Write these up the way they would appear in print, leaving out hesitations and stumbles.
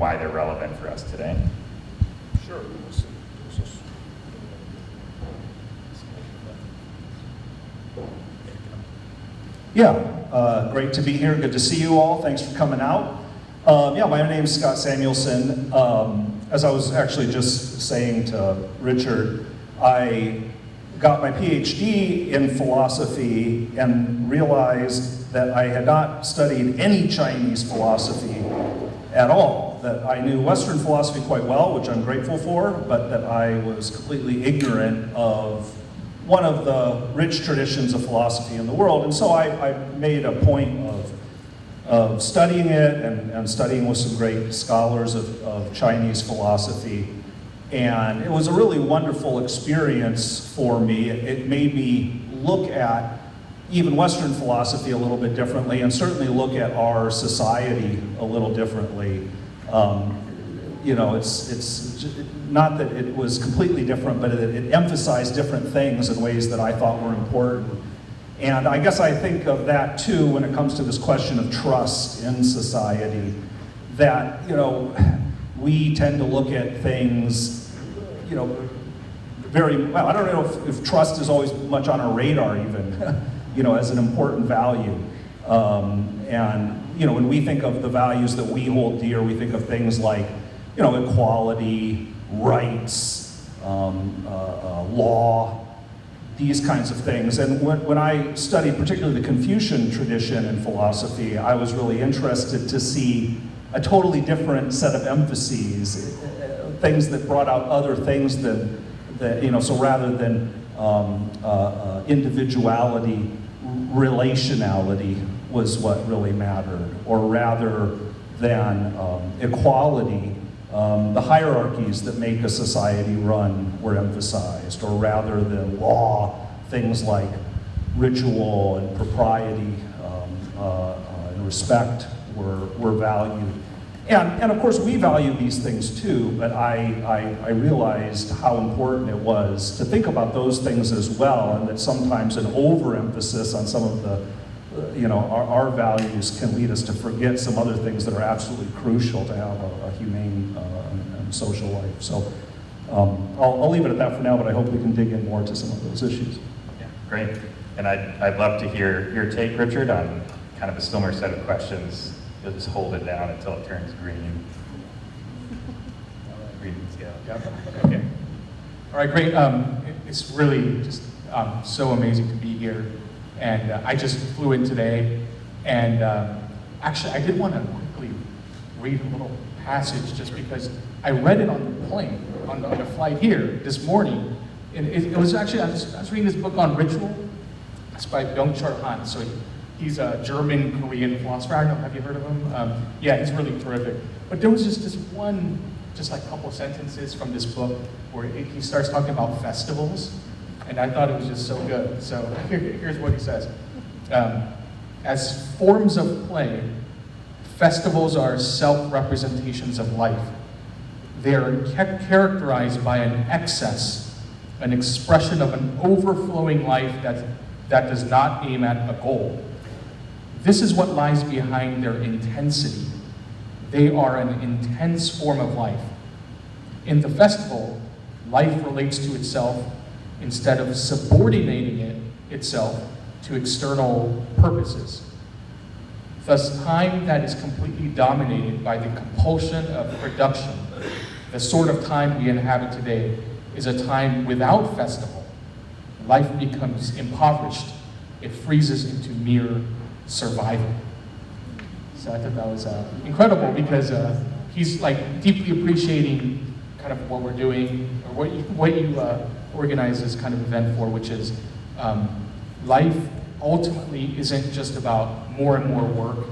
why they're relevant for us today. Sure. Yeah, great to be here. Good to see you all. Thanks for coming out. Yeah, my name is Scott Samuelson. As I was actually just saying to Richard, I got my PhD in philosophy and realized that I had not studied any Chinese philosophy at all. That I knew Western philosophy quite well, which I'm grateful for, but that I was completely ignorant of one of the rich traditions of philosophy in the world. And so I made a point of studying it and studying with some great scholars of Chinese philosophy. And it was a really wonderful experience for me. It made me look at even Western philosophy a little bit differently, and certainly look at our society a little differently. You know, it's not that it was completely different, but it emphasized different things in ways that I thought were important. And I guess I think of that too when it comes to this question of trust in society, that, you know, we tend to look at things, you know, very well. I don't know if trust is always much on our radar even, you know, as an important value. And, you know, when we think of the values that we hold dear, we think of things like, you know, equality, rights, law, these kinds of things. And when I studied particularly the Confucian tradition in philosophy, I was really interested to see a totally different set of emphases, things that brought out other things than you know, so rather than individuality, relationality was what really mattered, or rather than equality, the hierarchies that make a society run were emphasized, or rather than law, things like ritual and propriety and respect were valued. And of course we value these things too, but I realized how important it was to think about those things as well, and that sometimes an overemphasis on some of the you know, our values can lead us to forget some other things that are absolutely crucial to have a humane and social life. So I'll leave it at that for now, but I hope we can dig in more to some of those issues. Yeah, great. And I'd love to hear your take, Richard, on kind of a similar set of questions. You'll just hold it down until it turns green. Green scale. Yep. Okay. All right, great. It's really just so amazing to be here. And I just flew in today, and actually I did want to quickly read a little passage just because I read it on the plane, on the flight here this morning. And it was actually, I was reading this book on ritual. It's by Byung-Chul Han. So he's a German-Korean philosopher. I don't know, have you heard of him? Yeah, he's really terrific. But there was just this one, just like a couple sentences from this book where he starts talking about festivals. And I thought it was just so good. So here's what he says. As forms of play, festivals are self-representations of life. They are characterized by an excess, an expression of an overflowing life that does not aim at a goal. This is what lies behind their intensity. They are an intense form of life. In the festival, life relates to itself instead of subordinating itself to external purposes. Thus, time that is completely dominated by the compulsion of production, the sort of time we inhabit today, is a time without festival. Life becomes impoverished. It freezes into mere survival. So I thought that was incredible because he's like deeply appreciating kind of what we're doing, or what you organize this kind of event for, which is life ultimately isn't just about more and more work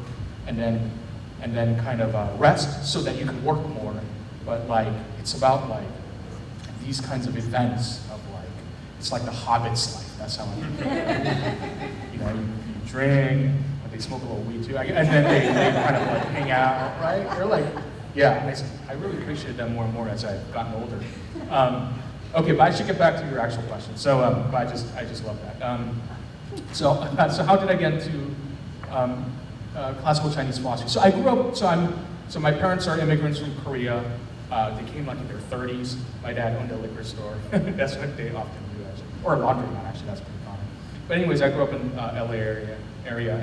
and then kind of rest so that you can work more, but like it's about like these kinds of events of like, it's like the Hobbit's life. That's how you know, you drink, but they smoke a little weed too, and then they kind of like hang out, right? They're like, yeah, I really appreciate them more and more as I've gotten older. Okay, but I should get back to your actual question. So, but I just love that. So how did I get into classical Chinese philosophy? So I grew up. So I'm So my parents are immigrants from Korea. They came like in their 30s. My dad owned a liquor store. That's what they often do, actually. Or a laundromat, actually, that's pretty common. But anyways, I grew up in LA area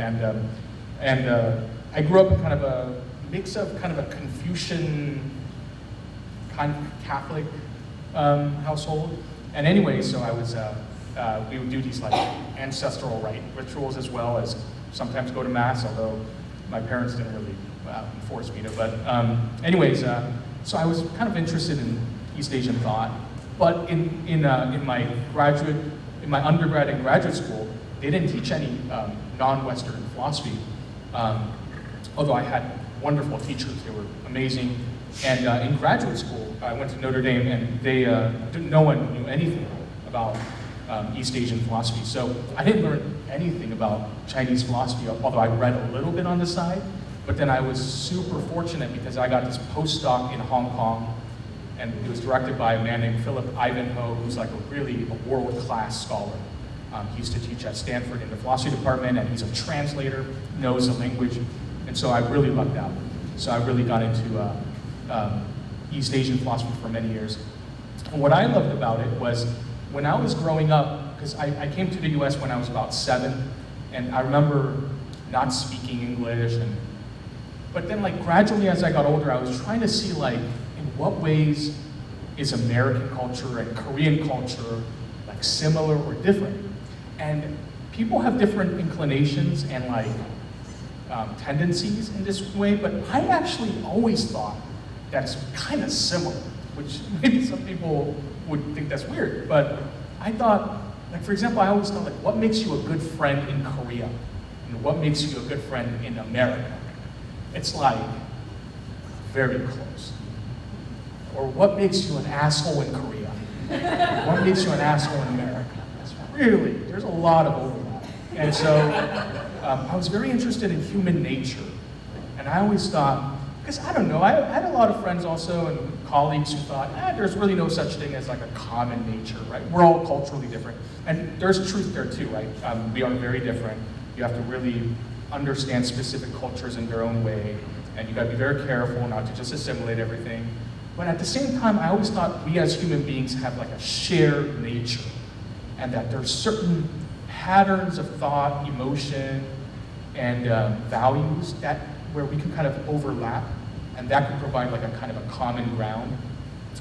and I grew up in kind of a mix of kind of a Confucian, kind of Catholic household. And anyway, so I was, we would do these like ancestral rite rituals as well as sometimes go to mass, although my parents didn't really force me to. But anyways, so I was kind of interested in East Asian thought. But in my undergrad and graduate school, they didn't teach any non-Western philosophy. Although I had wonderful teachers, they were amazing. And in graduate school, I went to Notre Dame, and no one knew anything about East Asian philosophy. So I didn't learn anything about Chinese philosophy, although I read a little bit on the side. But then I was super fortunate because I got this postdoc in Hong Kong, and it was directed by a man named Philip Ivanhoe, who's like a world-class scholar. He used to teach at Stanford in the philosophy department, and he's a translator, knows the language, and so I really lucked out. So I really got into East Asian philosophy for many years. And what I loved about it was when I was growing up, because I came to the US when I was about 7, and I remember not speaking English, but then like gradually as I got older, I was trying to see like in what ways is American culture and Korean culture like similar or different. And people have different inclinations and like tendencies in this way, but I actually always thought that's kind of similar, which maybe some people would think that's weird, but I thought, like for example, I always thought like, what makes you a good friend in Korea? And what makes you a good friend in America? It's like very close. Or what makes you an asshole in Korea? What makes you an asshole in America? Really, there's a lot of overlap. And so I was very interested in human nature. And I always thought, because I don't know, I had a lot of friends also and colleagues who thought, there's really no such thing as like a common nature, right? We're all culturally different. And there's truth there too, right? We are very different. You have to really understand specific cultures in their own way. And you gotta be very careful not to just assimilate everything. But at the same time, I always thought we as human beings have like a shared nature. And that there's certain patterns of thought, emotion, and values where we can kind of overlap, and that could provide like a kind of a common ground.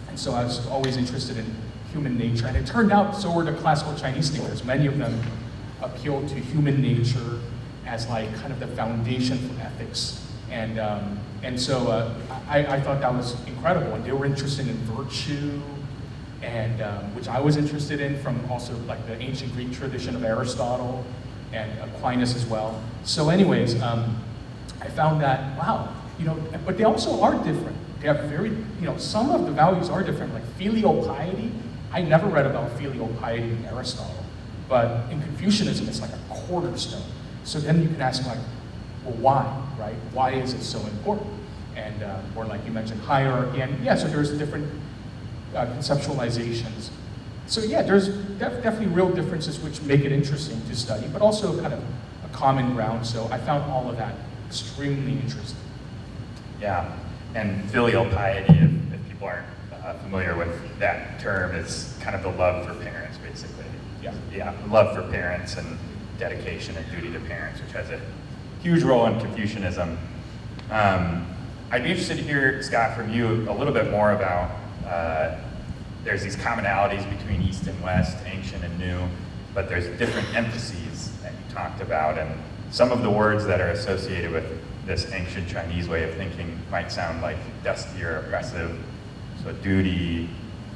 And so I was always interested in human nature, and it turned out so were the classical Chinese thinkers. Many of them appealed to human nature as like kind of the foundation for ethics, and so I thought that was incredible. And they were interested in virtue, and which I was interested in from also like the ancient Greek tradition of Aristotle and Aquinas as well. So anyways, I found that, wow, but they also are different. They have very, some of the values are different, like filial piety. I never read about filial piety in Aristotle, but in Confucianism, it's like a cornerstone. So then you can ask like, well, why, right? Why is it so important? And, or like you mentioned, hierarchy, and yeah, so there's different conceptualizations. So yeah, there's definitely real differences which make it interesting to study, but also kind of a common ground. So I found all of that extremely interesting. Yeah, and filial piety, if people aren't familiar with that term, is kind of the love for parents, basically. Yeah, love for parents and dedication and duty to parents, which has a huge role in Confucianism. I'd be interested to hear, Scott, from you a little bit more about there's these commonalities between East and West, ancient and new, but there's different emphases that you talked about, and some of the words that are associated with this ancient Chinese way of thinking might sound like dusty or oppressive. So duty,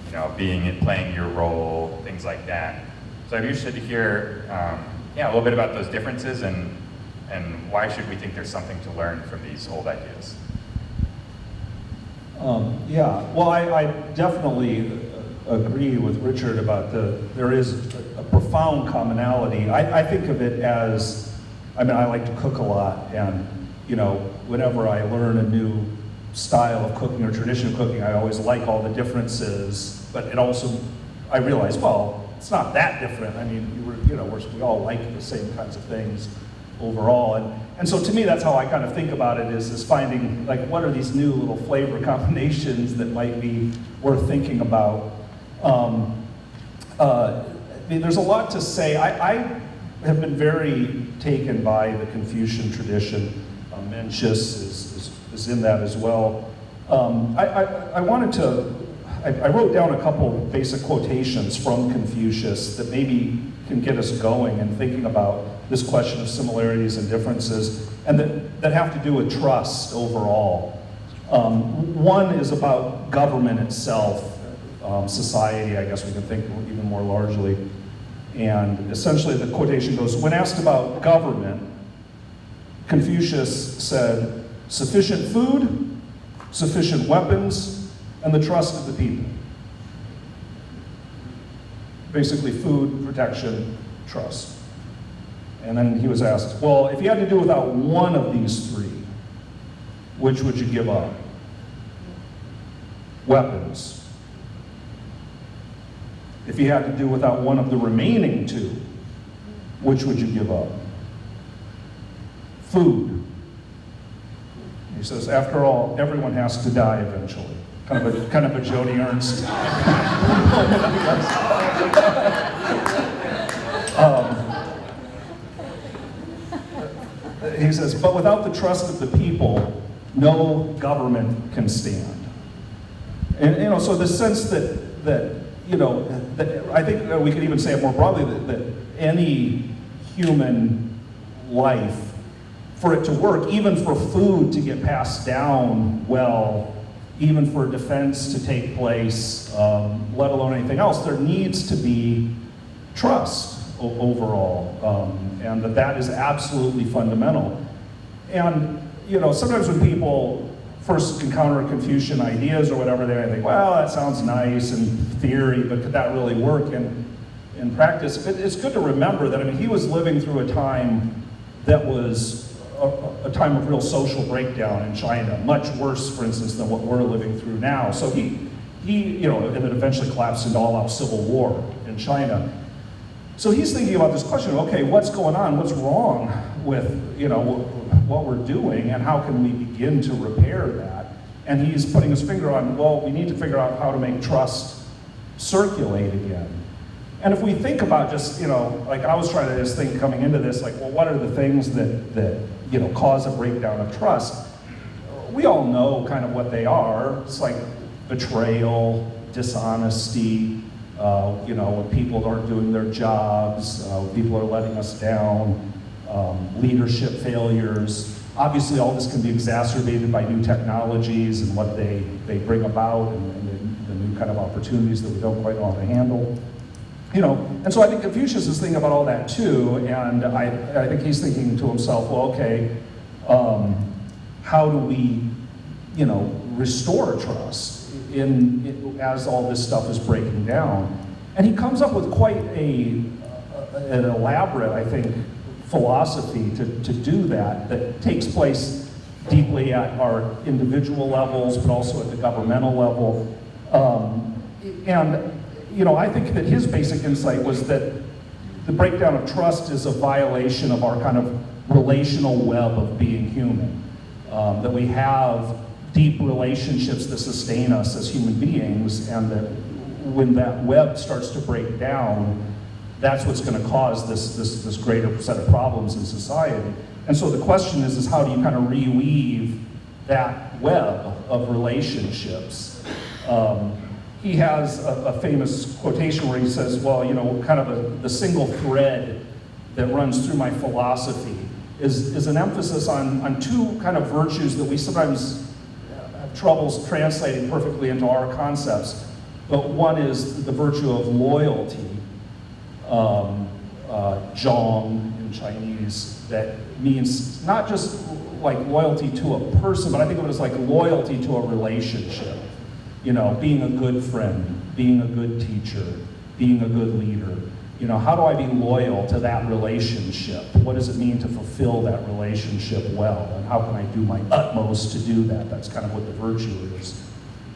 playing your role, things like that. So I'd be interested to hear, a little bit about those differences and why should we think there's something to learn from these old ideas? Well, I definitely agree with Richard about there is a profound commonality. I think of it as, I like to cook a lot, and whenever I learn a new style of cooking or tradition of cooking, I always like all the differences, but it also, I realize, well, it's not that different. We all like the same kinds of things overall, And so to me, that's how I kind of think about it, is finding, like, what are these new little flavor combinations that might be worth thinking about. There's a lot to say. I have been very taken by the Confucian tradition. Mencius is in that as well. I wanted to, I wrote down a couple basic quotations from Confucius that maybe can get us going and thinking about this question of similarities and differences, and that have to do with trust overall. One is about government itself, society, I guess we can think even more largely. And essentially the quotation goes, when asked about government, Confucius said, sufficient food, sufficient weapons, and the trust of the people. Basically food, protection, trust. And then he was asked, well, if you had to do without one of these three, which would you give up? Weapons. If you had to do without one of the remaining two, which would you give up? Food. He says, after all, everyone has to die eventually. Kind of a Joni Ernst. He says, but without the trust of the people, no government can stand. And so the sense that I think we could even say it more broadly, that any human life, for it to work, even for food to get passed down well, even for defense to take place, let alone anything else, there needs to be trust overall, and that is absolutely fundamental. And sometimes when people first encounter Confucian ideas or whatever, they think, well, that sounds nice in theory, but could that really work in practice? It's good to remember that, he was living through a time that was a time of real social breakdown in China, much worse, for instance, than what we're living through now. So he and it eventually collapsed into all-out civil war in China. So he's thinking about this question, okay, what's going on? What's wrong with, what we're doing, and how can we begin to repair that? And he's putting his finger on, well, we need to figure out how to make trust circulate again. And if we think about just, like I was trying to just think coming into this, like, well, what are the things that cause a breakdown of trust? We all know kind of what they are. It's like betrayal, dishonesty, when people aren't doing their jobs, people are letting us down, leadership failures. Obviously, all this can be exacerbated by new technologies and what they bring about, and the new kind of opportunities that we don't quite know how to handle. And so I think Confucius is thinking about all that too, and I think he's thinking to himself, well, okay, how do we, restore trust as all this stuff is breaking down? And he comes up with quite an elaborate, I think, philosophy to do that takes place deeply at our individual levels, but also at the governmental level. I think that his basic insight was that the breakdown of trust is a violation of our kind of relational web of being human. That we have deep relationships that sustain us as human beings, and that when that web starts to break down, that's what's going to cause this greater set of problems in society. And so the question is how do you kind of reweave that web of relationships? He has a famous quotation where he says, well, kind of the single thread that runs through my philosophy is an emphasis on two kind of virtues that we sometimes have troubles translating perfectly into our concepts. But one is the virtue of loyalty, zhong in Chinese, that means not just like loyalty to a person, but I think of it as like loyalty to a relationship. Being a good friend, being a good teacher, being a good leader. How do I be loyal to that relationship? What does it mean to fulfill that relationship well? And how can I do my utmost to do that? That's kind of what the virtue is.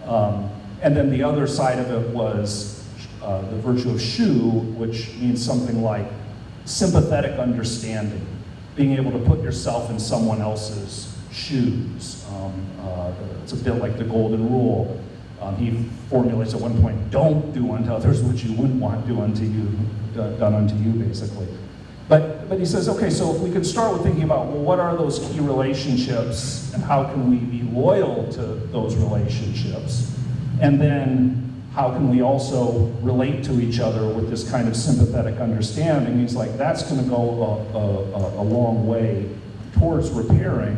And then the other side of it was the virtue of shu, which means something like sympathetic understanding. being able to put yourself in someone else's shoes. It's a bit like the golden rule. He formulates at one point, don't do unto others what you wouldn't want done unto you, basically. But he says, okay, so if we could start with thinking about, well, what are those key relationships and how can we be loyal to those relationships? And then how can we also relate to each other with this kind of sympathetic understanding? He's like, that's going to go a long way towards repairing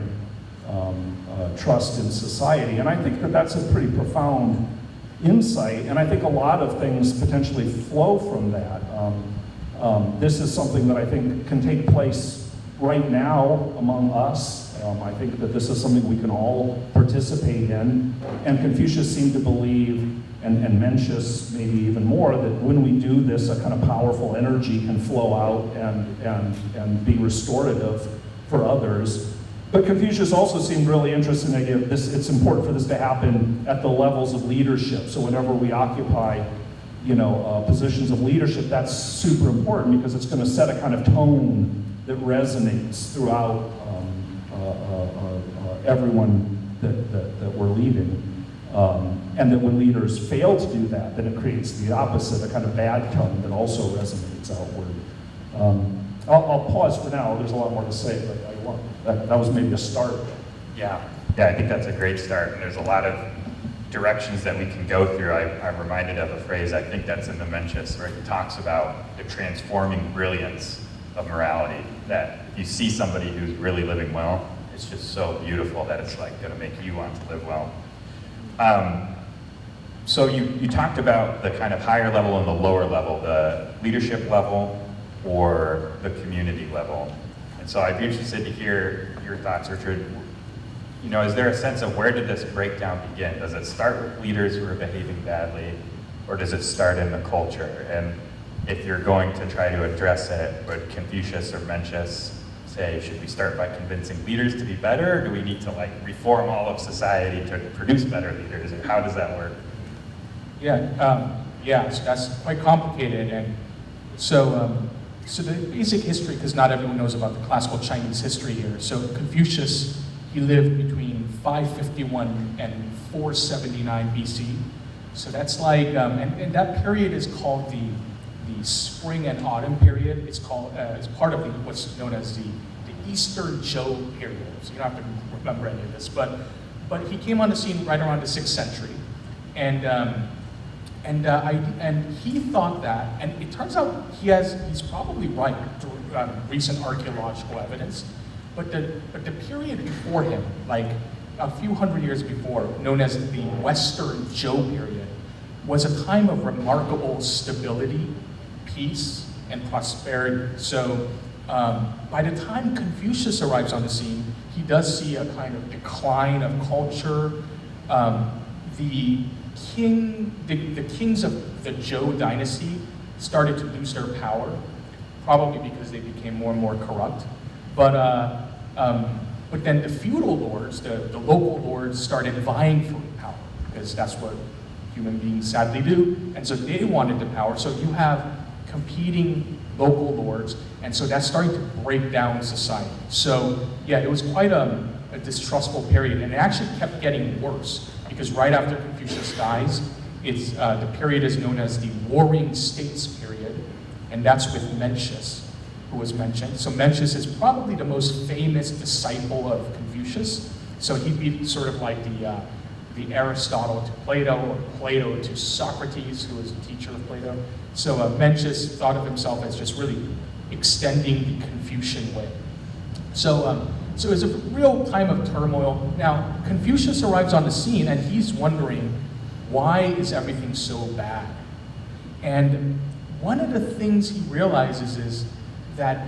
trust in society. And I think that that's a pretty profound insight, and I think a lot of things potentially flow from that. This is something that I think can take place right now among us. I think that this is something we can all participate in, and Confucius seemed to believe, and Mencius maybe even more, that when we do this, a kind of powerful energy can flow out and be restorative for others. But Confucius also seemed really interested in the idea of this. It's important for this to happen at the levels of leadership. So whenever we occupy, positions of leadership, that's super important because it's going to set a kind of tone that resonates throughout everyone that we're leading. And that when leaders fail to do that, then it creates the opposite, a kind of bad tone that also resonates outward. I'll pause for now. There's a lot more to say, but that was maybe a start. Yeah, I think that's a great start. And there's a lot of directions that we can go through. I'm reminded of a phrase, I think that's in the Mencius, where he talks about the transforming brilliance of morality. That if you see somebody who's really living well, it's just so beautiful that it's like going to make you want to live well. So you talked about the kind of higher level and the lower level, the leadership level or the community level. And so I'd be interested to hear your thoughts, Richard. Is there a sense of where did this breakdown begin? Does it start with leaders who are behaving badly, or does it start in the culture? And if you're going to try to address it, would Confucius or Mencius say, should we start by convincing leaders to be better, or do we need to reform all of society to produce better leaders, or how does that work? So that's quite complicated, and so the basic history, because not everyone knows about the classical Chinese history here. So Confucius, he lived between 551 and 479 BC. So that's and that period is called the spring and autumn period. It's called it's part of what's known as the Eastern Zhou period. So you don't have to remember any of this, but he came on the scene right around the 6th century, and he thought that, and it turns out he's probably right through recent archaeological evidence, but the period before him, like a few hundred years before, known as the Western Zhou period, was a time of remarkable stability, peace, and prosperity. So by the time Confucius arrives on the scene, he does see a kind of decline of culture. The kings of the Zhou dynasty started to lose their power, probably because they became more and more corrupt. But then the feudal lords, the local lords, started vying for power, because that's what human beings sadly do. And so they wanted the power. So you have competing local lords, and so that's starting to break down society. So yeah, it was quite a distrustful period, and it actually kept getting worse, because right after Confucius dies, the period is known as the Warring States period, and that's with Mencius, who was mentioned. So Mencius is probably the most famous disciple of Confucius. So he'd be sort of like the Aristotle to Plato, or Plato to Socrates, who was a teacher of Plato. So Mencius thought of himself as just really extending the Confucian way. So it was a real time of turmoil. Now, Confucius arrives on the scene, and he's wondering, why is everything so bad? And one of the things he realizes is that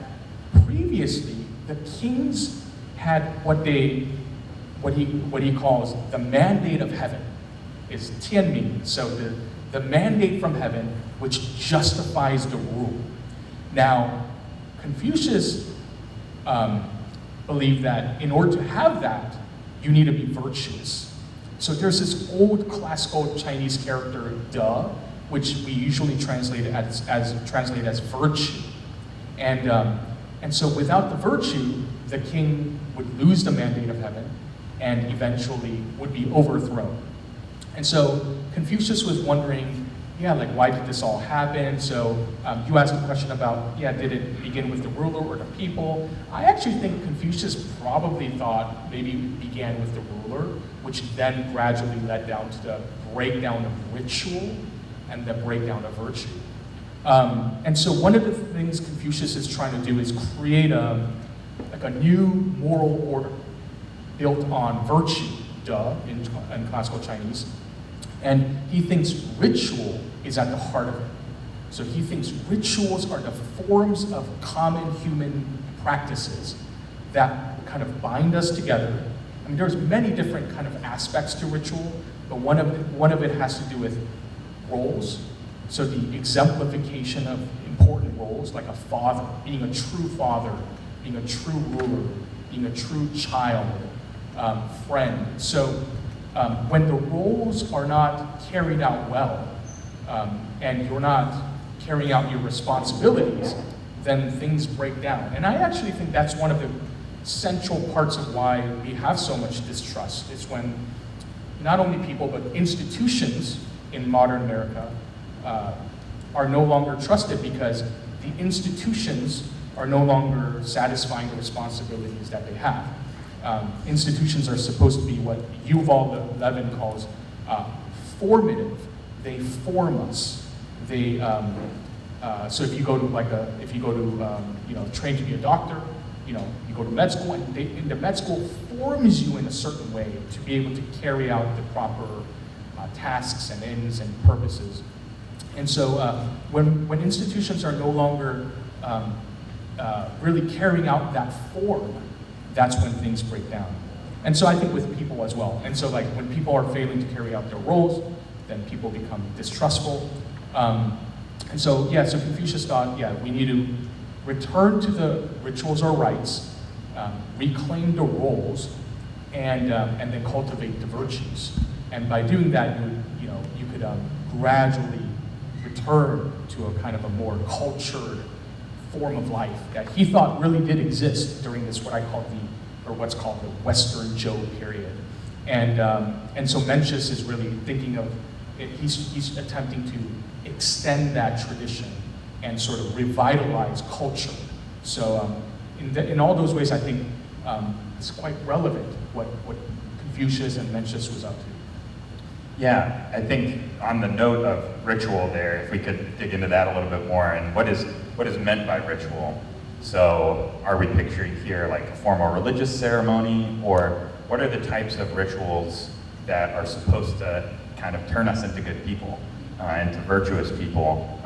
previously the kings had what he calls the mandate of heaven, is tianming, so the mandate from heaven which justifies the rule. Now, Confucius believed that in order to have that, you need to be virtuous. So there's this old classical Chinese character, de, which we usually translate as virtue. And And so without the virtue, the king would lose the mandate of heaven and eventually would be overthrown. And so Confucius was wondering, yeah, like why did this all happen? So you asked a question about, yeah, did it begin with the ruler or the people? I actually think Confucius probably thought maybe it began with the ruler, which then gradually led down to the breakdown of ritual and the breakdown of virtue. And so one of the things Confucius is trying to do is create like a new moral order built on virtue, in classical Chinese. And he thinks ritual is at the heart of it. So he thinks rituals are the forms of common human practices that kind of bind us together. I mean, there's many different kind of aspects to ritual, but one of it has to do with roles. So the exemplification of important roles, like a father, being a true father, being a true ruler, being a true child, friend. So when the roles are not carried out well, and you're not carrying out your responsibilities, then things break down. And I actually think that's one of the central parts of why we have so much distrust. It's when not only people, but institutions in modern America are no longer trusted because the institutions are no longer satisfying the responsibilities that they have. Institutions are supposed to be what Yuval Levin calls formative. They form us. They so if you go to train to be a doctor, you go to med school, and the med school forms you in a certain way to be able to carry out the proper tasks and ends and purposes. And so when institutions are no longer really carrying out that form, that's when things break down. And so I think with people as well. And so like when people are failing to carry out their roles, then people become distrustful. And so, yeah, so Confucius thought, yeah, we need to return to the rituals or rites, reclaim the roles, and then cultivate the virtues. And by doing that, you could gradually return to a kind of a more cultured form of life that he thought really did exist during this what's called the Western Zhou period. And so Mencius is really thinking of he's attempting to extend that tradition and sort of revitalize culture. So in all those ways, I think it's quite relevant what Confucius and Mencius was up to. Yeah, I think on the note of ritual there, if we could dig into that a little bit more, and what is meant by ritual? So are we picturing here like a formal religious ceremony, or what are the types of rituals that are supposed to kind of turn us into good people, into virtuous people?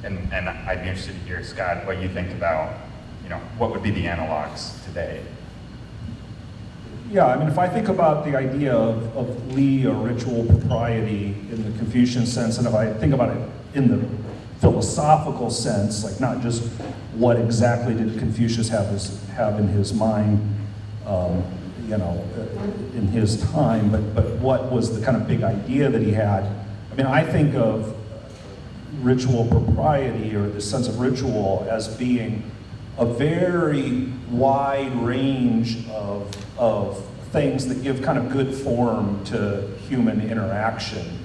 And I'd be interested to hear, Scott, what you think about, what would be the analogs today? Yeah, I mean, if I think about the idea of Li or ritual propriety in the Confucian sense, and if I think about it in the philosophical sense, like not just what exactly did Confucius have in his mind, in his time, but what was the kind of big idea that he had. I mean, I think of ritual propriety or the sense of ritual as being a very wide range of things that give kind of good form to human interaction.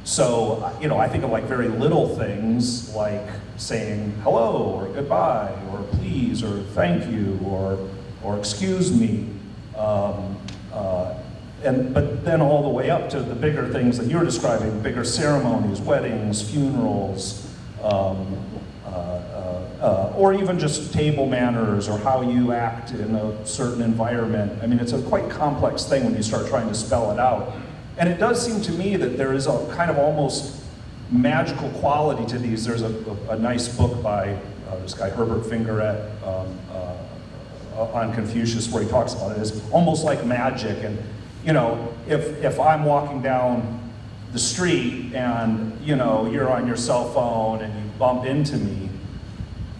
So, I think of like very little things like saying hello or goodbye or please or thank you or excuse me. But then all the way up to the bigger things that you're describing, bigger ceremonies, weddings, funerals, or even just table manners or how you act in a certain environment. I mean, it's a quite complex thing when you start trying to spell it out. And it does seem to me that there is a kind of almost magical quality to these. There's a nice book by this guy, Herbert Fingeret, on Confucius, where he talks about it as almost like magic. And, if I'm walking down the street and, you're on your cell phone and you bump into me,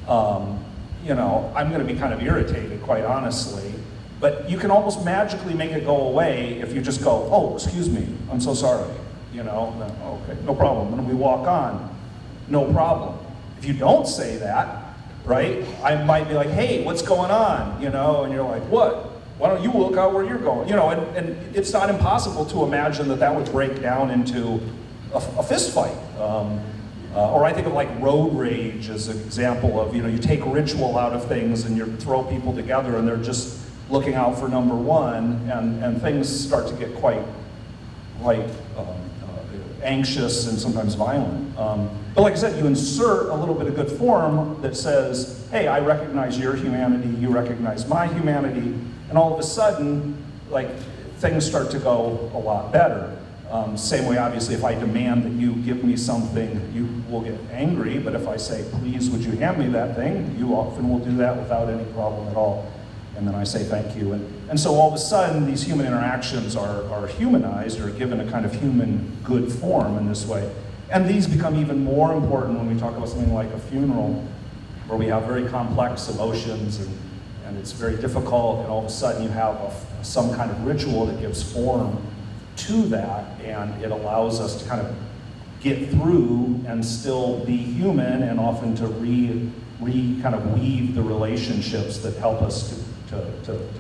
I'm going to be kind of irritated, quite honestly. But you can almost magically make it go away if you just go, oh, excuse me, I'm so sorry. Okay, no problem. And we walk on, no problem. If you don't say that, right? I might be like, hey, what's going on? You know, and you're like, what? Why don't you look out where you're going? You know, and it's not impossible to imagine that that would break down into a fist fight. Or I think of like road rage as an example of, you know, you take ritual out of things and you throw people together and they're just looking out for number one, and things start to get quite anxious and sometimes violent. But like I said, you insert a little bit of good form that says, hey, I recognize your humanity, you recognize my humanity, and all of a sudden, like, things start to go a lot better. Same way, obviously, if I demand that you give me something, you will get angry, but if I say, please, would you hand me that thing, you often will do that without any problem at all. And then I say thank you. And so all of a sudden, these human interactions are humanized, or given a kind of human good form in this way. And these become even more important when we talk about something like a funeral, where we have very complex emotions, and it's very difficult, and all of a sudden you have some kind of ritual that gives form to that, and it allows us to kind of get through and still be human, and often to kind of weave the relationships that help us to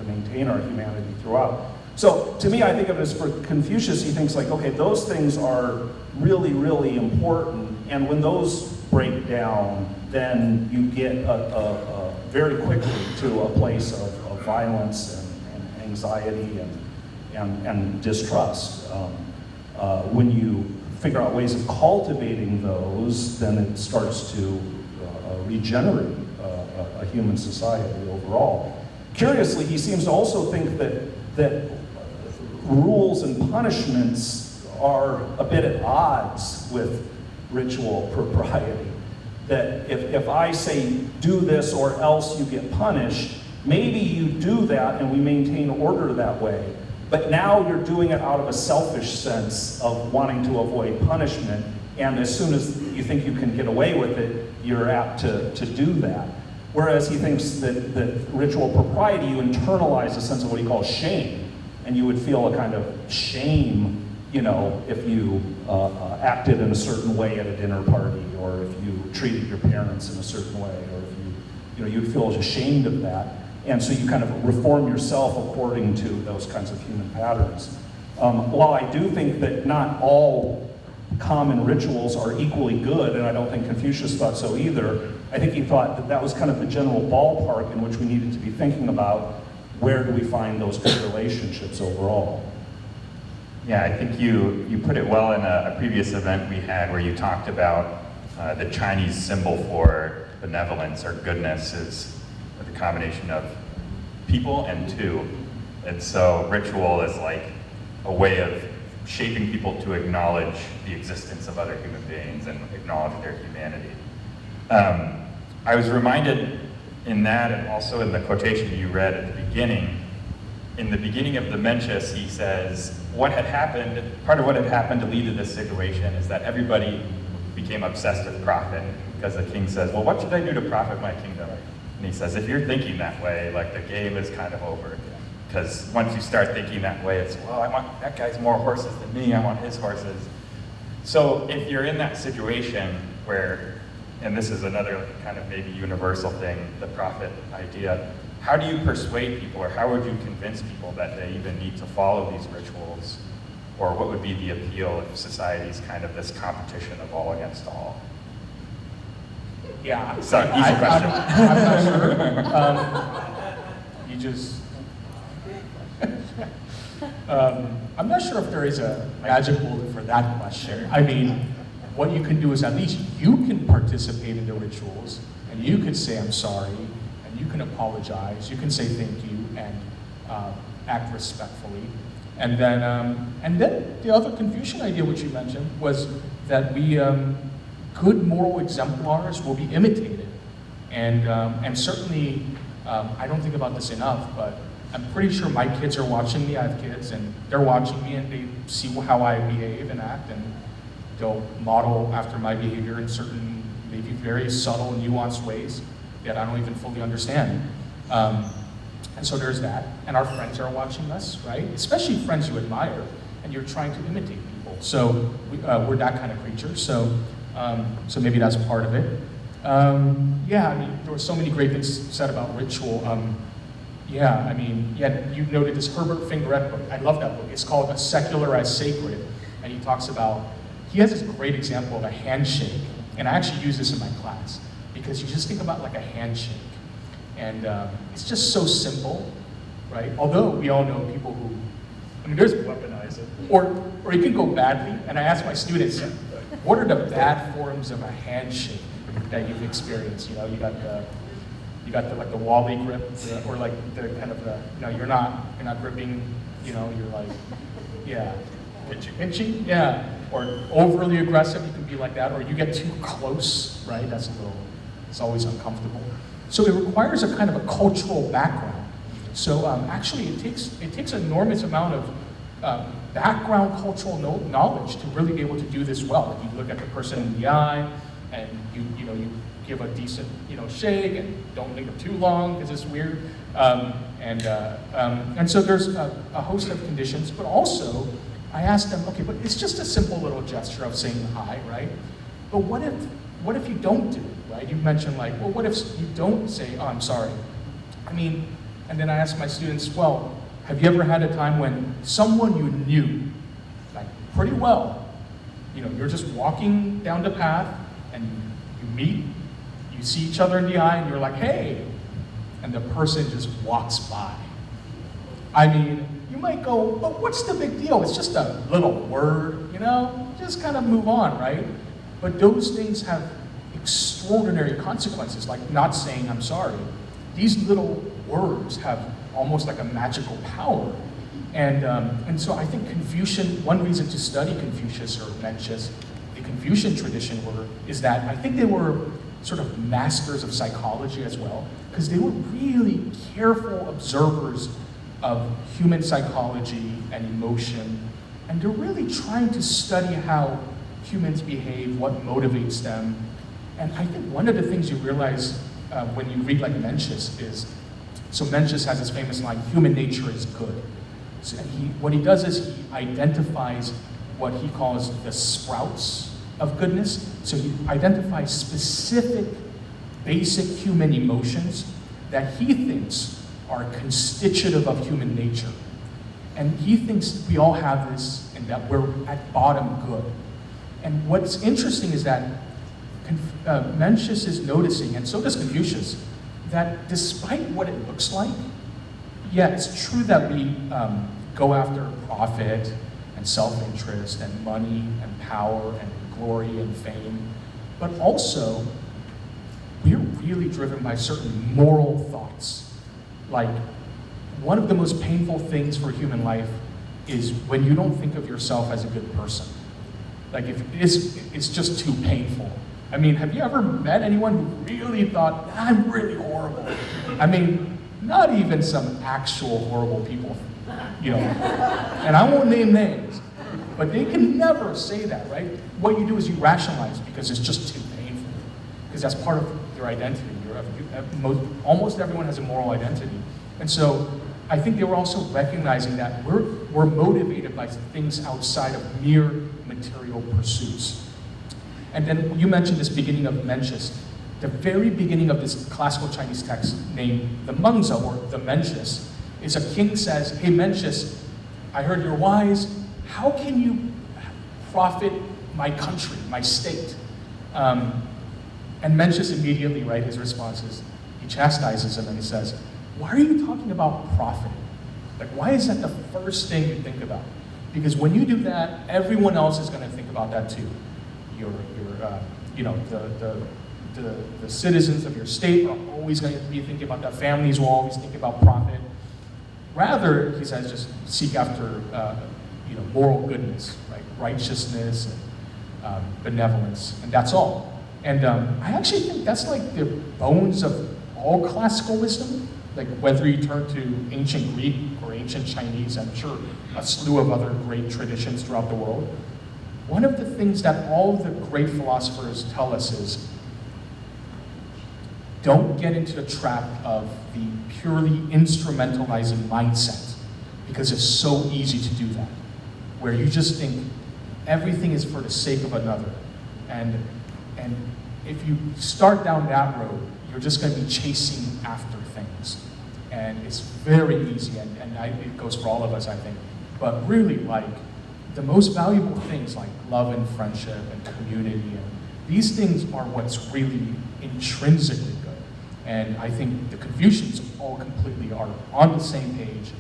maintain our humanity throughout. So to me, I think of it as, for Confucius, he thinks like, okay, those things are really, really important, and when those break down, then you get very quickly to a place of violence and anxiety and distrust. When you figure out ways of cultivating those, then it starts to regenerate a human society overall. Curiously, he seems to also think that rules and punishments are a bit at odds with ritual propriety. That if I say, do this or else you get punished, maybe you do that and we maintain order that way. But now you're doing it out of a selfish sense of wanting to avoid punishment, and as soon as you think you can get away with it, you're apt to do that. Whereas he thinks that ritual propriety, you internalize a sense of what he calls shame, and you would feel a kind of shame, you know, if you acted in a certain way at a dinner party, or if you treated your parents in a certain way, or if you'd feel ashamed of that. And so you kind of reform yourself according to those kinds of human patterns. While I do think that not all common rituals are equally good, and I don't think Confucius thought so either, I think he thought that that was kind of the general ballpark in which we needed to be thinking about where do we find those good relationships overall. Yeah, I think you put it well in a previous event we had, where you talked about the Chinese symbol for benevolence or goodness is the combination of people and two. And so ritual is like a way of shaping people to acknowledge the existence of other human beings and acknowledge their humanity. I was reminded in that, and also in the quotation you read at the beginning, in the beginning of the Mencius, he says, part of what had happened to lead to this situation is that everybody became obsessed with profit, because the king says, well, what should I do to profit my kingdom? And he says, if you're thinking that way, like, the game is kind of over. Because once you start thinking that way, it's, well, I want that guy's more horses than me, I want his horses. So if you're in that situation where, and this is another kind of maybe universal thing, the profit idea, how do you persuade people, or how would you convince people that they even need to follow these rituals? Or what would be the appeal if society's kind of this competition of all against all? Yeah, So, easy question. I'm not sure. You just... I'm not sure if there is a magic bullet for that question. I mean, what you can do is at least you can participate in the rituals, and you could say, I'm sorry, and you can apologize, you can say thank you, and act respectfully. And then the other Confucian idea which you mentioned was that good moral exemplars will be imitated. And certainly, I don't think about this enough, but I'm pretty sure my kids are watching me. I have kids, and they're watching me, and they see how I behave and act, and they'll model after my behavior in certain, maybe very subtle, nuanced ways that I don't even fully understand. And so there's that. And our friends are watching us, right? Especially friends you admire, and you're trying to imitate people. So we're that kind of creature. So maybe that's part of it. Yeah, I mean, there were so many great things said about ritual. Yeah, I mean, yeah, you noted this Herbert Fingerette book. I love that book. It's called A Secular as Sacred, and he talks about, he has this great example of a handshake, and I actually use this in my class, because you just think about like a handshake, and it's just so simple, right? Although we all know people who, I mean, there's weaponize it, or it can go badly, and I ask my students, what are the bad forms of a handshake that you've experienced? You know, you got the like the Wally grip, or like the kind of the, you know, you're not gripping, you know, you're like, yeah, pinching, yeah, or overly aggressive, you can be like that, or you get too close, right? That's a little, it's always uncomfortable. So it requires a kind of a cultural background. So actually, it takes an enormous amount of background cultural knowledge to really be able to do this well. If you look at the person in the eye, and you give a decent shake, and don't linger too long because it's weird. And so there's a host of conditions, but also I asked them, okay, but it's just a simple little gesture of saying hi, right? But what if you don't do it, right? You mentioned like, well, what if you don't say, oh, I'm sorry? I mean, and then I asked my students, well, have you ever had a time when someone you knew, like pretty well, you're just walking down the path and you meet, you see each other in the eye and you're like, hey, and the person just walks by. I mean, you might go, but what's the big deal? It's just a little word, just kind of move on, right? But those things have extraordinary consequences, like not saying I'm sorry. These little words have almost like a magical power. And so I think Confucian, one reason to study Confucius or Mencius, the Confucian tradition is that I think they were sort of masters of psychology as well, because they were really careful observers of human psychology and emotion, and they're really trying to study how humans behave, what motivates them. And I think one of the things you realize when you read like Mencius is, so Mencius has this famous line, human nature is good. So what he does is he identifies what he calls the sprouts of goodness. So he identifies specific, basic human emotions that he thinks are constitutive of human nature. And he thinks we all have this and that we're at bottom good. And what's interesting is that Mencius is noticing, and so does Confucius, that despite what it looks like, yeah, it's true that we go after profit and self-interest and money and power and glory and fame, but also we're really driven by certain moral thoughts. Like, one of the most painful things for human life is when you don't think of yourself as a good person. Like, if it's just too painful. I mean, have you ever met anyone who really thought, I'm really horrible? I mean, not even some actual horrible people, and I won't name names, but they can never say that, right? What you do is you rationalize because it's just too painful, because that's part of your identity. Almost everyone has a moral identity. And so I think they were also recognizing that we're motivated by things outside of mere material pursuits. And then you mentioned this beginning of Mencius. The very beginning of this classical Chinese text named the Mengzi, or the Mencius, is a king says, hey Mencius, I heard you're wise. How can you profit my country, my state? And Mencius immediately, right, his response is, he chastises him and he says, why are you talking about profit? Like, why is that the first thing you think about? Because when you do that, everyone else is going to think about that too. The citizens of your state are always going to be thinking about that. Families will always think about profit. Rather, he says, just seek after moral goodness, right? Righteousness and benevolence, and that's all. And I actually think that's like the bones of all classical wisdom. Like whether you turn to ancient Greek or ancient Chinese, I'm sure a slew of other great traditions throughout the world. One of the things that all the great philosophers tell us is, don't get into the trap of the purely instrumentalizing mindset, because it's so easy to do that, where you just think everything is for the sake of another. And if you start down that road, you're just going to be chasing after things. And it's very easy, and it goes for all of us, I think. But really, like, the most valuable things like love and friendship and community, and these things are what's really intrinsically good. And I think the Confucians all completely are on the same page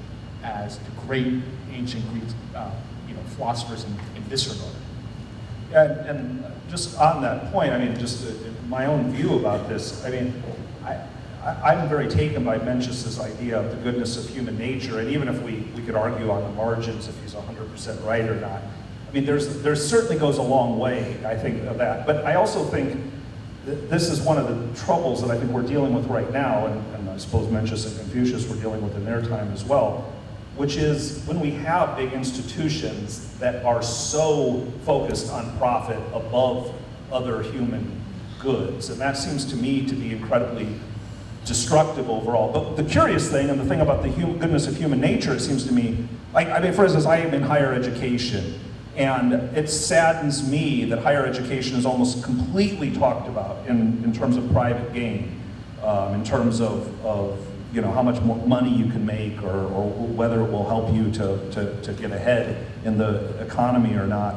as the great ancient Greek philosophers in this regard. And just on that point, I mean, just my own view about this, I mean, I'm very taken by Mencius's idea of the goodness of human nature, and even if we could argue on the margins if he's 100% right or not, I mean, there certainly goes a long way, I think, of that. But I also think that this is one of the troubles that I think we're dealing with right now, and I suppose Mencius and Confucius were dealing with in their time as well, which is when we have big institutions that are so focused on profit above other human goods. And that seems to me to be incredibly destructive overall. But the curious thing, and the thing about the goodness of human nature, it seems to me, like, I mean, for instance, I am in higher education, and it saddens me that higher education is almost completely talked about in terms of private gain, in terms of you know, how much more money you can make, or whether it will help you to get ahead in the economy or not.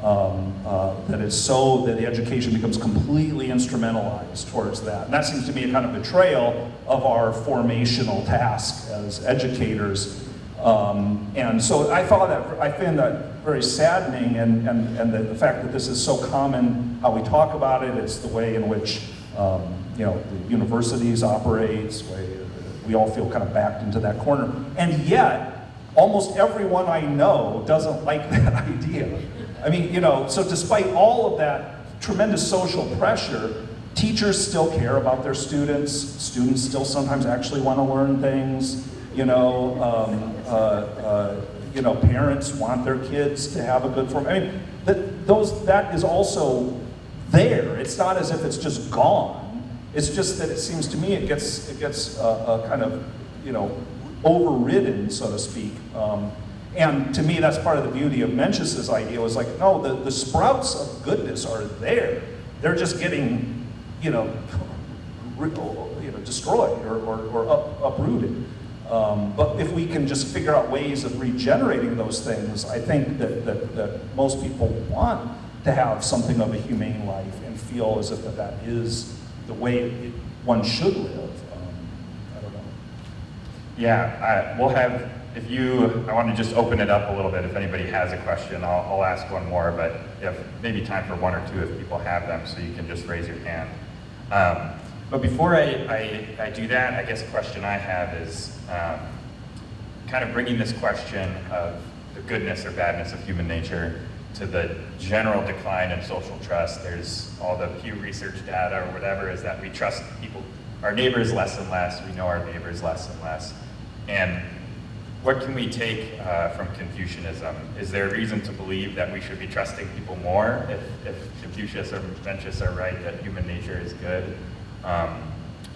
That it's so that the education becomes completely instrumentalized towards that. And that seems to be a kind of betrayal of our formational task as educators. And so I find that very saddening, and the fact that this is so common, how we talk about it, it's the way in which you know, the universities operates, we all feel kind of backed into that corner. And yet, almost everyone I know doesn't like that idea. I mean, you know, so despite all of that tremendous social pressure, teachers still care about their students. Students still sometimes actually want to learn things. You know, parents want their kids to have a good form. I mean, that is also there. It's not as if it's just gone. It's just that it seems to me it gets kind of, you know, overridden, so to speak. And to me, that's part of the beauty of Mencius's idea, was like, no, the sprouts of goodness are there. They're just getting, you know, destroyed or uprooted. But if we can just figure out ways of regenerating those things, I think that most people want to have something of a humane life and feel as if that is the way one should live. I don't know. Yeah, we'll have, I want to just open it up a little bit. If anybody has a question, I'll ask one more, but you have maybe time for one or two if people have them, so you can just raise your hand. But before I do that, I guess a question I have is kind of bringing this question of the goodness or badness of human nature to the general decline in social trust. There's all the Pew Research data or whatever, is that we trust people, our neighbors less and less, we know our neighbors less and less. And what can we take from Confucianism? Is there a reason to believe that we should be trusting people more if Confucius or Mencius are right that human nature is good?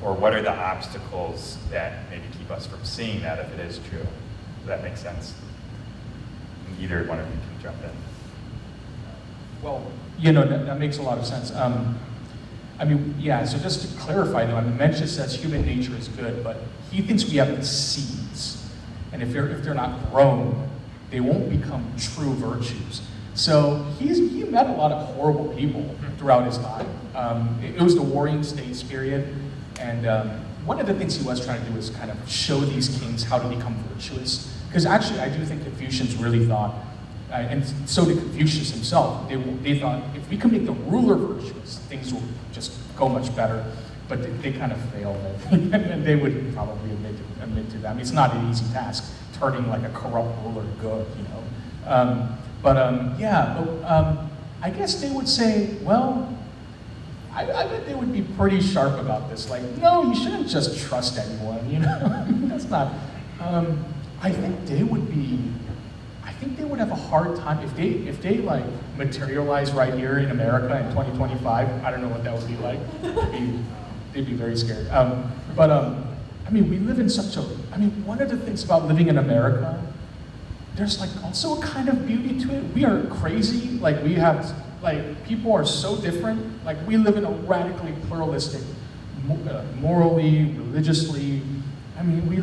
Or what are the obstacles that maybe keep us from seeing that if it is true? Does that make sense? Either one of you can jump in. Well, you know, that makes a lot of sense. I mean, yeah, so just to clarify though, I mean, Mencius says human nature is good, but he thinks we have the seeds. And if they're not grown, they won't become true virtues. So he met a lot of horrible people throughout his time. It was the Warring States period, and one of the things he was trying to do was kind of show these kings how to become virtuous. Because actually, I do think Confucians really thought, and so did Confucius himself, they thought if we can make the ruler virtuous, things will just go much better. But they kind of failed it, and they would probably admit to that. I mean, it's not an easy task, turning like a corrupt ruler good, you know. I guess they would say, well, I bet they would be pretty sharp about this. Like, no, you shouldn't just trust anyone, you know. That's not. I think they would have a hard time if they like materialize right here in America in 2025. I don't know what that would be like. They'd be very scared. I mean, we live in one of the things about living in America, there's like also a kind of beauty to it. We are crazy, like we have like, people are so different. Like, we live in a radically pluralistic, morally, religiously, I mean, we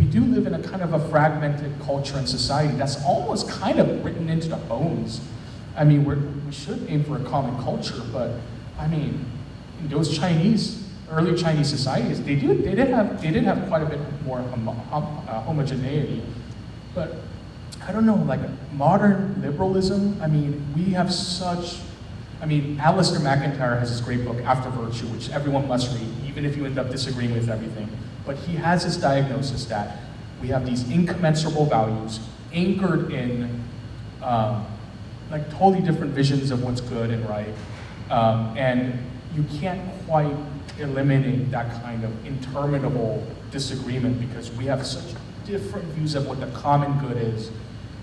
do live in a kind of a fragmented culture and society that's almost kind of written into the bones. I mean, we should aim for a common culture, but I mean, in those early Chinese societies, they did have quite a bit more homogeneity. But I don't know, like modern liberalism, I mean, we have Alistair McIntyre has this great book, After Virtue, which everyone must read, even if you end up disagreeing with everything. But he has this diagnosis that we have these incommensurable values anchored in like totally different visions of what's good and right. And you can't quite eliminate that kind of interminable disagreement because we have such different views of what the common good is.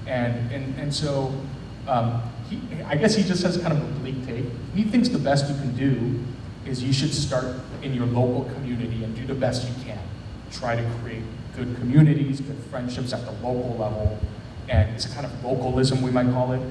And so I guess he just has kind of a bleak take. He thinks the best you can do is you should start in your local community and do the best you can. Try to create good communities, good friendships at the local level, and it's a kind of localism, we might call it.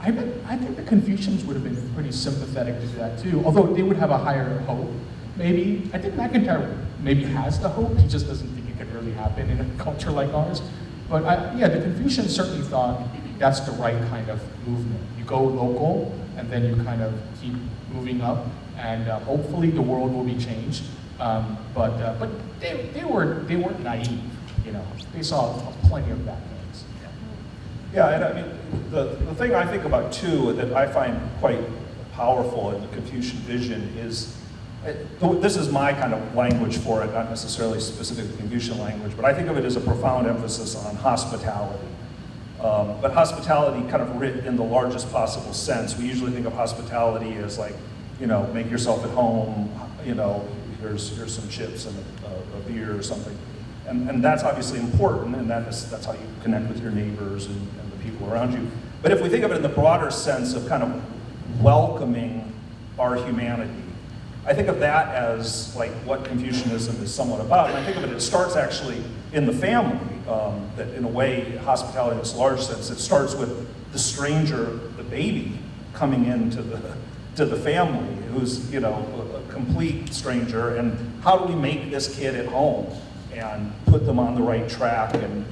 I think the Confucians would have been pretty sympathetic to that too, although they would have a higher hope, maybe. I think McIntyre maybe has the hope, he just doesn't think it could really happen in a culture like ours. But yeah, the Confucians certainly thought that's the right kind of movement. You go local, and then you kind of keep moving up, and hopefully the world will be changed. But they weren't naive, you know. They saw plenty of bad things. Yeah, and I mean, the thing I think about too that I find quite powerful in the Confucian vision is, this is my kind of language for it, not necessarily specific Confucian language, but I think of it as a profound emphasis on hospitality. But hospitality kind of writ in the largest possible sense. We usually think of hospitality as like, you know, make yourself at home, you know, here's some chips and a beer or something. And that's obviously important, and that's how you connect with your neighbors and the people around you. But if we think of it in the broader sense of kind of welcoming our humanity, I think of that as like what Confucianism is somewhat about. And I think of it starts actually in the family, that in a way, hospitality in its large sense, it starts with the stranger, the baby, coming into the family, who's, you know, a complete stranger, and how do we make this kid at home and put them on the right track and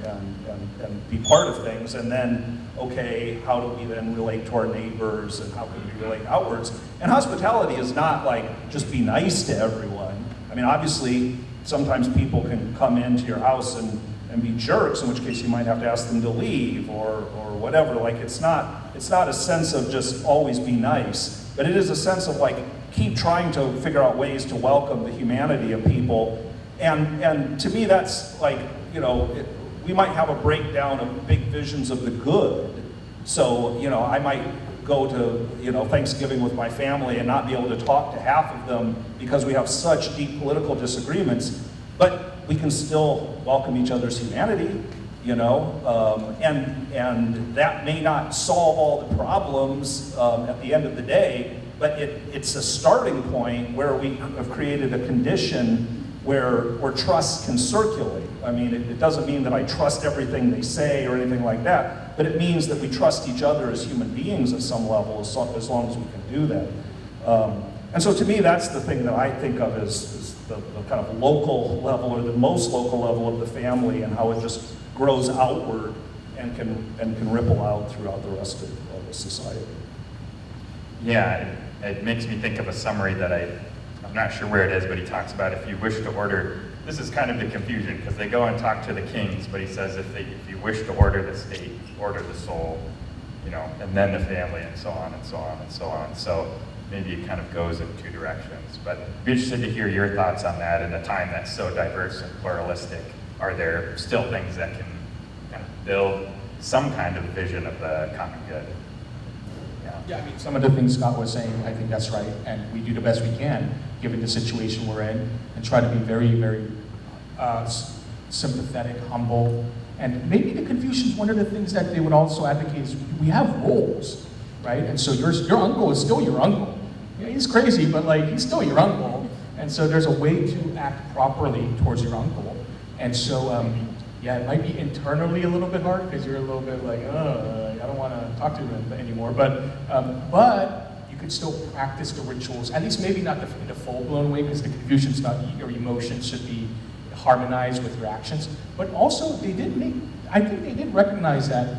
be part of things, and then, okay, how do we then relate to our neighbors, and how can we relate outwards? And hospitality is not like just be nice to everyone. I mean, obviously, sometimes people can come into your house and be jerks, in which case you might have to ask them to leave or whatever. Like, it's not a sense of just always be nice, but it is a sense of like keep trying to figure out ways to welcome the humanity of people. And to me, that's like, you know, we might have a breakdown of big visions of the good. So, you know, I might go to, you know, Thanksgiving with my family and not be able to talk to half of them because we have such deep political disagreements, but we can still welcome each other's humanity, you know, and that may not solve all the problems at the end of the day, but it's a starting point where we have created a condition where trust can circulate. I mean, it doesn't mean that I trust everything they say or anything like that, but it means that we trust each other as human beings at some level, as long as we can do that. And so to me, that's the thing that I think of as the kind of local level, or the most local level of the family, and how it just grows outward and can ripple out throughout the rest of the society. Yeah, it makes me think of a summary that I'm not sure where it is, but he talks about if you wish to order, this is kind of the confusion, because they go and talk to the kings, but he says if you wish to order the state, order the soul, you know, and then the family, and so on and so on and so on. So maybe it kind of goes in two directions. But I'd be interested to hear your thoughts on that in a time that's so diverse and pluralistic. Are there still things that can kind of build some kind of vision of the common good? Yeah, I mean, some of the things Scott was saying, I think that's right, and we do the best we can, given the situation we're in, and try to be very, very sympathetic, humble. And maybe the Confucians, one of the things that they would also advocate is we have roles, right? And so your uncle is still your uncle. Yeah, he's crazy, but like he's still your uncle. And so there's a way to act properly towards your uncle. And so, yeah, it might be internally a little bit hard because you're a little bit like, I don't want to talk to him anymore. But you could still practice the rituals, at least maybe not in a full-blown way, because the confusion's not, your emotions should be harmonized with your actions. But also, I think they did recognize that,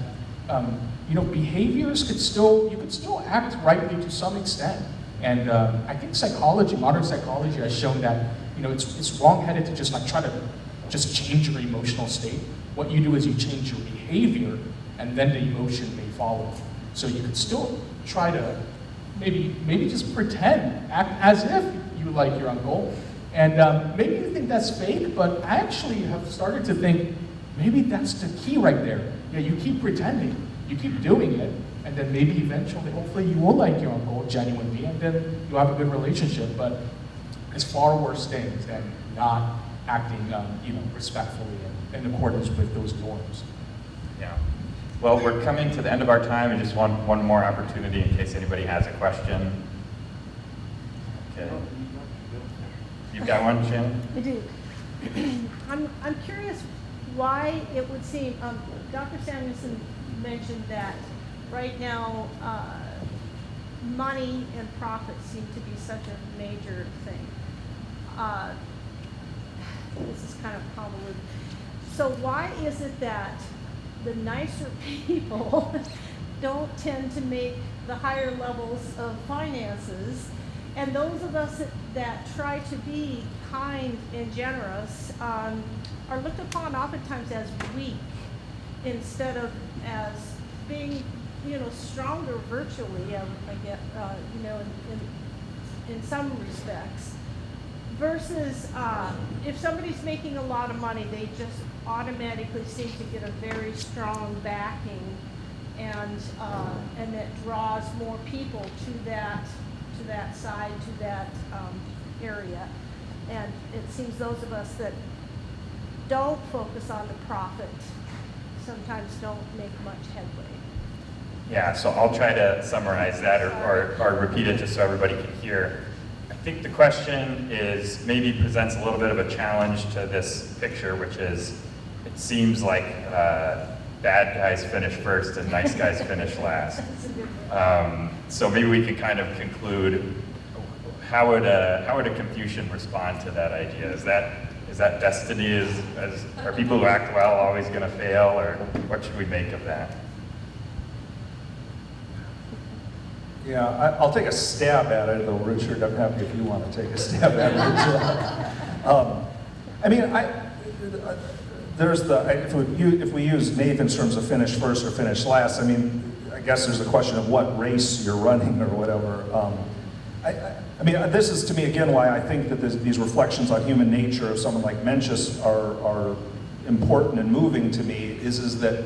behaviors you could still act rightly to some extent. And I think modern psychology has shown that, it's wrong-headed to just try to just change your emotional state. What you do is you change your behavior, and then the emotion may follow. So you could still try to maybe just pretend, act as if you like your uncle. And maybe you think that's fake, but I actually have started to think maybe that's the key right there. Yeah, you keep pretending, you keep doing it, and then maybe eventually, hopefully, you will like your uncle genuinely, and then you'll have a good relationship. But it's far worse things than not acting, respectfully and in accordance with those norms. Yeah. Well, we're coming to the end of our time. I just want one more opportunity in case anybody has a question. Okay. You've got one, Shannon? I do. I'm curious why it would seem, Dr. Samuelson mentioned that right now money and profit seem to be such a major thing. This is kind of convoluted. So why is it that the nicer people don't tend to make the higher levels of finances, and those of us that try to be kind and generous are looked upon oftentimes as weak instead of as being, stronger virtually, I get, in some respects. Versus if somebody's making a lot of money, they just automatically seem to get a very strong backing, and that draws more people to that side, to that area. And it seems those of us that don't focus on the profit sometimes don't make much headway. Yeah, so I'll try to summarize that or repeat it just so everybody can hear. I think the question maybe presents a little bit of a challenge to this picture, which is, it seems like bad guys finish first and nice guys finish last. So maybe we could kind of conclude, how would a Confucian respond to that idea? Is that destiny? Are people who act well always going to fail, or what should we make of that? Yeah, I'll take a stab at it, though, Richard. I'm happy if you want to take a stab at it. If we use Nathan's terms of finish first or finish last, I guess there's a question of what race you're running or whatever. This is, to me, again, why I think that these reflections on human nature of someone like Mencius are important and moving to me, is that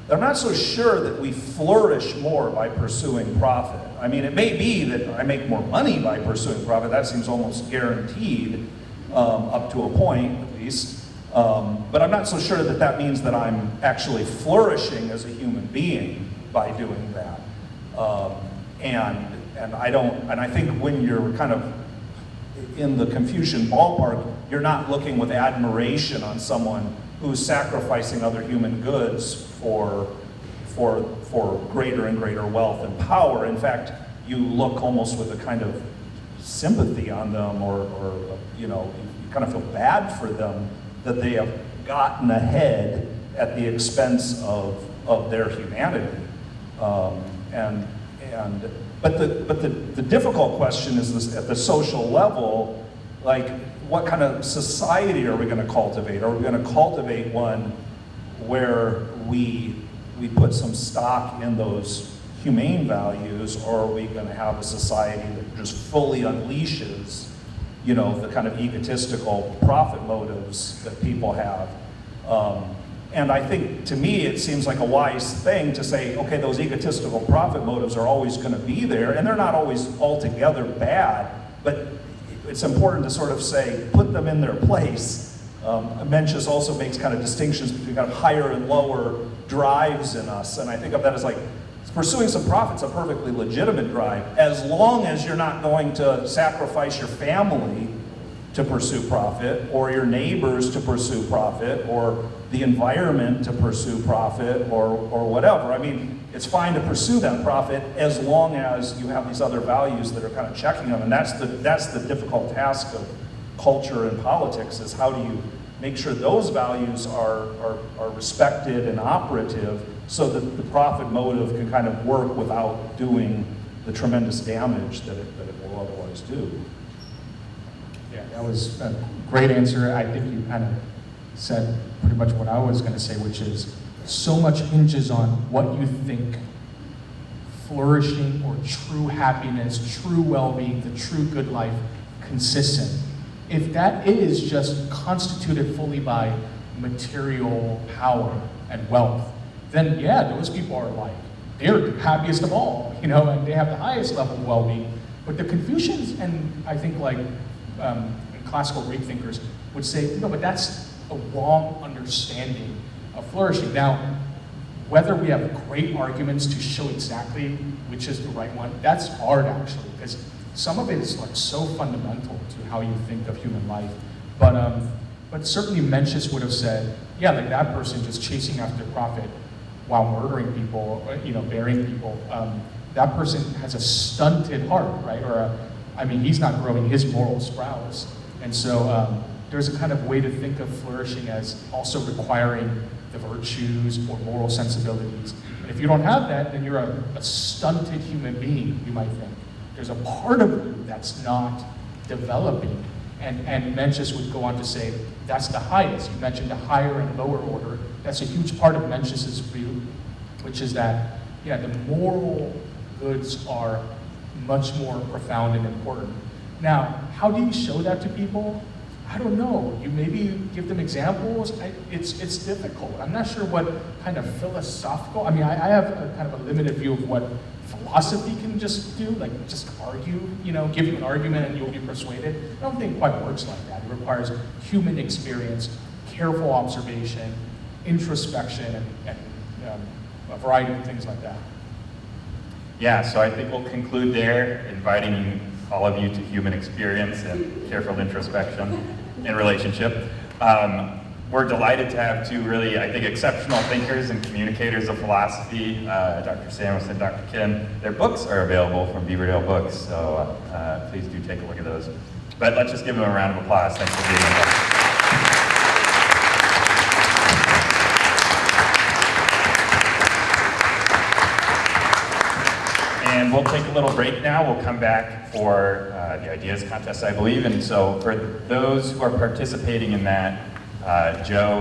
I'm not so sure that we flourish more by pursuing profit. It may be that I make more money by pursuing profit. That seems almost guaranteed, up to a point, at least. But I'm not so sure that means that I'm actually flourishing as a human being by doing that. And I think when you're kind of in the Confucian ballpark, you're not looking with admiration on someone who's sacrificing other human goods for greater and greater wealth and power. In fact, you look almost with a kind of sympathy on them, or you kind of feel bad for them that they have gotten ahead at the expense of their humanity. But the difficult question is this: at the social level, what kind of society are we going to cultivate? Are we going to cultivate one where we put some stock in those humane values, or are we going to have a society that just fully unleashes, the kind of egotistical profit motives that people have? And I think, to me, it seems like a wise thing to say, okay, those egotistical profit motives are always going to be there, and they're not always altogether bad, but it's important to sort of say, put them in their place. Mencius also makes kind of distinctions between kind of higher and lower drives in us, and I think of that as pursuing some profit's a perfectly legitimate drive, as long as you're not going to sacrifice your family to pursue profit, or your neighbors to pursue profit, or the environment to pursue profit, or whatever. it's fine to pursue that profit as long as you have these other values that are kind of checking them. And that's the difficult task of culture and politics, is how do you make sure those values are respected and operative so that the profit motive can kind of work without doing the tremendous damage that it will otherwise do. Yeah, that was a great answer. I think you kind of said pretty much what I was going to say, which is so much hinges on what you think flourishing or true happiness, true well-being, the true good life consists in. If that is just constituted fully by material power and wealth, then yeah, those people are like, they're the happiest of all, you know, and they have the highest level of well-being. But the Confucians, and I think like classical Greek thinkers would say, no, but that's a wrong understanding of flourishing. Now, whether we have great arguments to show exactly which is the right one, that's hard actually, because some of it is like so fundamental to how you think of human life. But certainly Mencius would have said, yeah, like that person just chasing after profit while murdering people, you know, burying people, that person has a stunted heart, right? I mean, he's not growing his moral sprouts. And so there's a kind of way to think of flourishing as also requiring the virtues or moral sensibilities. And if you don't have that, then you're a stunted human being, you might think. There's a part of you that's not developing. And Mencius would go on to say, that's the highest. You mentioned the higher and lower order. That's a huge part of Mencius's view, which is that, yeah, the moral goods are much more profound and important. Now, how do you show that to people? I don't know. You maybe give them examples. It's difficult. I'm not sure what kind of philosophical, I mean, I have a kind of a limited view of what philosophy can just do, like just argue, you know, give you an argument and you'll be persuaded. I don't think it quite works like that. It requires human experience, careful observation, introspection, and a variety of things like that. Yeah, so I think we'll conclude there, inviting all of you to human experience and careful introspection in relationship. We're delighted to have two really, I think, exceptional thinkers and communicators of philosophy, Dr. Samuelson, Dr. Kim. Their books are available from Beaverdale Books, so please do take a look at those. But let's just give them a round of applause. Thanks for being with us. And we'll take a little break now. We'll come back for the ideas contest, I believe. And so for those who are participating in that, Joe